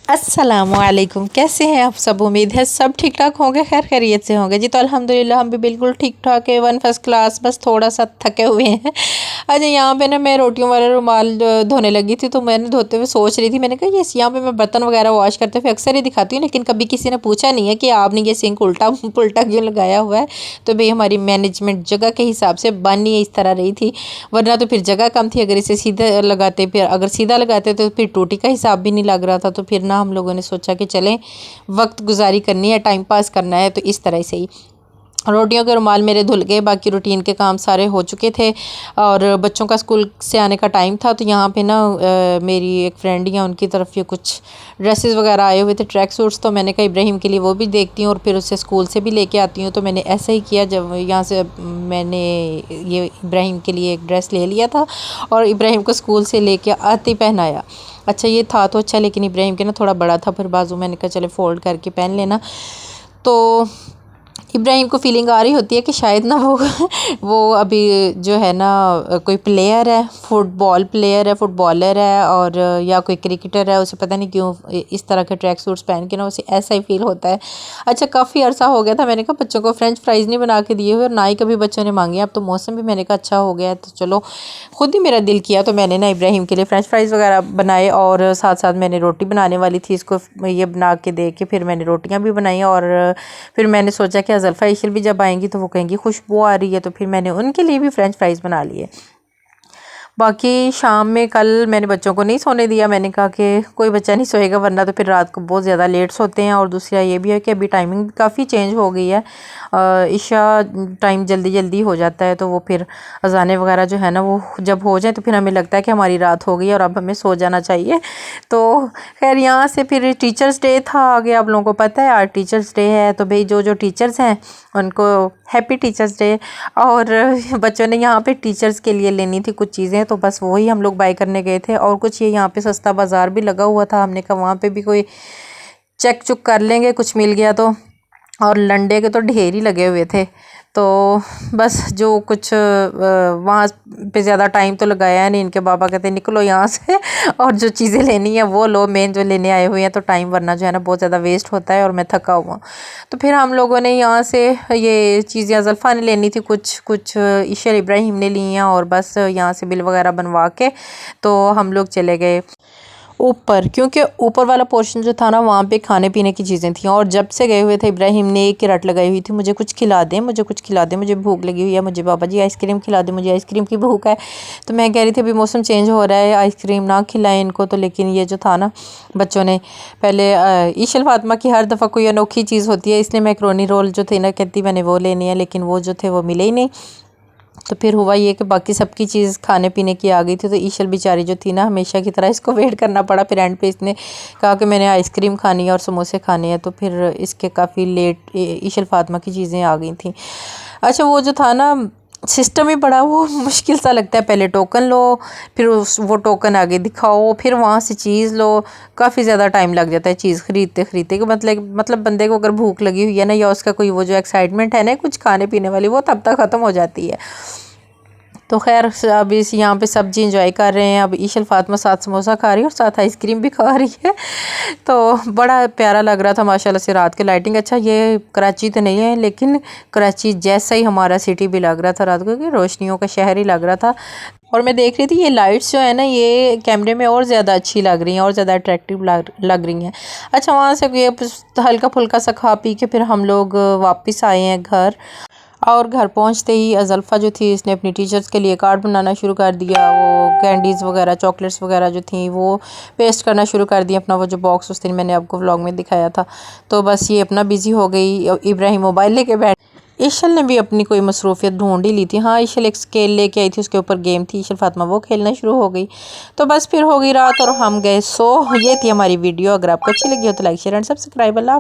अस्सलामुअलैकुम, कैसे हैं आप सब। उम्मीद है सब ठीक ठाक होंगे, खैर खैरियत से होंगे जी। तो अल्हम्दुलिल्लाह हम भी बिल्कुल ठीक ठाक है, वन फर्स्ट क्लास, बस थोड़ा सा थके हुए हैं। अच्छा, यहाँ पे ना मैं रोटियों वाला रुमाल धोने लगी थी, तो मैंने धोते हुए सोच रही थी, मैंने कहा ये यहाँ पे मैं बर्तन वगैरह वॉश करते हुए अक्सर ही दिखाती हूँ, लेकिन कभी किसी ने पूछा नहीं है कि आपने ये सिंक उल्टा पुल्टा क्यों लगाया हुआ है। तो भाई हमारी मैनेजमेंट जगह के हिसाब से बनी इस तरह रही थी, वरना तो फिर जगह कम थी। अगर इसे सीधा लगाते, फिर अगर सीधा लगाते तो फिर टोटी का हिसाब भी नहीं लग रहा था। तो फिर ना हम लोगों ने सोचा कि चलें वक्त गुजारी करनी है, टाइम पास करना है, तो इस तरह से ही रोटियों के रुमाल मेरे धुल गए। बाकी रूटीन के काम सारे हो चुके थे और बच्चों का स्कूल से आने का टाइम था। तो यहाँ पे ना मेरी एक फ्रेंड है, उनकी तरफ ये कुछ ड्रेसेस वगैरह आए हुए थे, ट्रैक सूट्स। तो मैंने कहा इब्राहिम के लिए वो भी देखती हूँ और फिर उसे स्कूल से भी लेके आती हूँ। तो मैंने ऐसा ही किया, जब यहाँ से मैंने ये इब्राहिम के लिए एक ड्रेस ले लिया था और इब्राहिम को स्कूल से लेके आते ही पहनाया। अच्छा ये था तो अच्छा, लेकिन इब्राहिम के ना थोड़ा बड़ा था, फिर बाजू मैंने कहा चले फ़ोल्ड करके पहन लेना। तो इब्राहिम को फीलिंग आ रही होती है कि शायद ना वो अभी जो है ना कोई प्लेयर है, फुटबॉल प्लेयर है, फुटबॉलर है, और या कोई क्रिकेटर है। उसे पता नहीं क्यों इस तरह के ट्रैक सूट्स पहन के ना उसे ऐसा ही फील होता है। अच्छा काफ़ी अरसा हो गया था, मैंने कहा बच्चों को फ्रेंच फ्राइज़ नहीं बना के दिए हुए और ना ही कभी बच्चों ने मांगे। अब तो मौसम भी मैंने कहा अच्छा हो गया है, तो चलो ख़ुद ही मेरा दिल किया, तो मैंने ना इब्राहिम के लिए फ्रेंच फ्राइज़ वगैरह बनाए और साथ साथ मैंने रोटी बनाने वाली थी, इसको ये बना के दे के फिर मैंने रोटियाँ भी बनाई। और फिर मैंने सोचा कि ज़ल्फ़ा इशल भी जब आएंगी तो वो कहेंगी खुशबू आ रही है, तो फिर मैंने उनके लिए भी फ्रेंच फ्राइज़ बना लिए। बाकी शाम में कल मैंने बच्चों को नहीं सोने दिया, मैंने कहा कि कोई बच्चा नहीं सोएगा वरना तो फिर रात को बहुत ज़्यादा लेट सोते हैं। और दूसरा ये भी है कि अभी टाइमिंग काफ़ी चेंज हो गई है, इशा टाइम जल्दी जल्दी हो जाता है, तो वो फिर अज़ानें वगैरह जो है ना वो जब हो जाए तो फिर हमें लगता है कि हमारी रात हो गई और अब हमें सो जाना चाहिए। तो खैर यहाँ से फिर टीचर्स डे था आगे, आप लोगों को पता है आज टीचर्स डे है, तो भाई जो जो टीचर्स हैं उनको हैप्पी टीचर्स डे। और बच्चों ने यहाँ पे टीचर्स के लिए लेनी थी कुछ चीज़ें, तो बस वही हम लोग बाय करने गए थे। और कुछ ये यहाँ पे सस्ता बाज़ार भी लगा हुआ था, हमने कहा वहाँ पे भी कोई चेक चुक कर लेंगे, कुछ मिल गया तो। और लंडे के तो ढेर ही लगे हुए थे, तो बस जो कुछ वहाँ पे ज़्यादा टाइम तो लगाया नहीं। इनके बाबा कहते निकलो यहाँ से और जो चीज़ें लेनी है वो लो, मेन जो लेने आए हुए हैं, तो टाइम वरना जो है ना बहुत ज़्यादा वेस्ट होता है और मैं थका हुआ। तो फिर हम लोगों ने यहाँ से ये चीज़ें ज़ल्फ़ा ने लेनी थी, कुछ इशर इब्राहिम ने ली हैं, और बस यहाँ से बिल वगैरह बनवा के तो हम लोग चले गए ऊपर, क्योंकि ऊपर वाला पोर्शन जो था ना वहाँ पे खाने पीने की चीज़ें थी। और जब से गए हुए थे इब्राहिम ने एक रट लगाई हुई थी, मुझे कुछ खिला दें, मुझे कुछ खिला दें, मुझे भूख लगी हुई है, मुझे बाबा जी आइसक्रीम खिला दें, मुझे आइसक्रीम की भूख है। तो मैं कह रही थी अभी मौसम चेंज हो रहा है, आइसक्रीम ना खिलाएं इनको। तो लेकिन ये जो था ना बच्चों ने पहले ईशल फातिमा की हर दफ़ा कोई अनोखी चीज़ होती है, इसलिए मैकरोनी रोल जो थे ना कहती मैंने वो लेने हैं, लेकिन वो जो थे वो मिले ही नहीं। तो फिर हुआ ये कि बाकी सबकी चीज़ खाने पीने की आ गई थी, तो ईशल बेचारी जो थी ना हमेशा की तरह इसको वेट करना पड़ा। फिर एंड पे इसने कहा कि मैंने आइसक्रीम खानी है और समोसे खाने हैं, तो फिर इसके काफ़ी लेट ईशल फातिमा की चीज़ें आ गई थी। अच्छा वो जो था ना सिस्टम ही बड़ा वो मुश्किल सा लगता है, पहले टोकन लो, फिर वो टोकन आगे दिखाओ, फिर वहाँ से चीज़ लो, काफ़ी ज़्यादा टाइम लग जाता है चीज़ ख़रीदते ख़रीदते। कि मतलब बंदे को अगर भूख लगी हुई है ना, या उसका कोई वो जो एक्साइटमेंट है ना कुछ खाने पीने वाली, वो तब तक ख़त्म हो जाती है। तो खैर अब इस यहाँ पे सब्जी इंजॉय कर रहे हैं। अब ईशल फातिमा साथ समोसा खा रही है और साथ आइसक्रीम भी खा रही है, तो बड़ा प्यारा लग रहा था माशाल्लाह से रात की लाइटिंग। अच्छा ये कराची तो नहीं है, लेकिन कराची जैसा ही हमारा सिटी भी लग रहा था रात को, क्योंकि रोशनियों का शहर ही लग रहा था। और मैं देख रही थी ये लाइट्स जो है ना ये कैमरे में और ज़्यादा अच्छी लग रही हैं और ज़्यादा अट्रैक्टिव लग रही हैं। अच्छा वहाँ से ये हल्का फुल्का सा खा पी के फिर हम लोग वापस आए हैं घर। और घर पहुंचते ही ज़ल्फ़ा जो थी इसने अपनी टीचर्स के लिए कार्ड बनाना शुरू कर दिया। वो कैंडीज़ वगैरह चॉकलेट्स वगैरह जो थी वो पेस्ट करना शुरू कर दिया। अपना वो जो बॉक्स उस दिन मैंने आपको व्लॉग में दिखाया था, तो बस ये अपना बिज़ी हो गई। इब्राहिम मोबाइल लेके बैठ, ईशल ने भी अपनी कोई मसरूफियत ढूंढ ही ली थी। हाँ ईशल एक स्केल लेके आई थी, उसके ऊपर गेम थी, ईशल फातिमा वो खेलना शुरू हो गई। तो बस फिर हो गई रात और हम गए सो। ये थी हमारी वीडियो, अगर आपको अच्छी लगी हो तो like share and subscribe. Allah.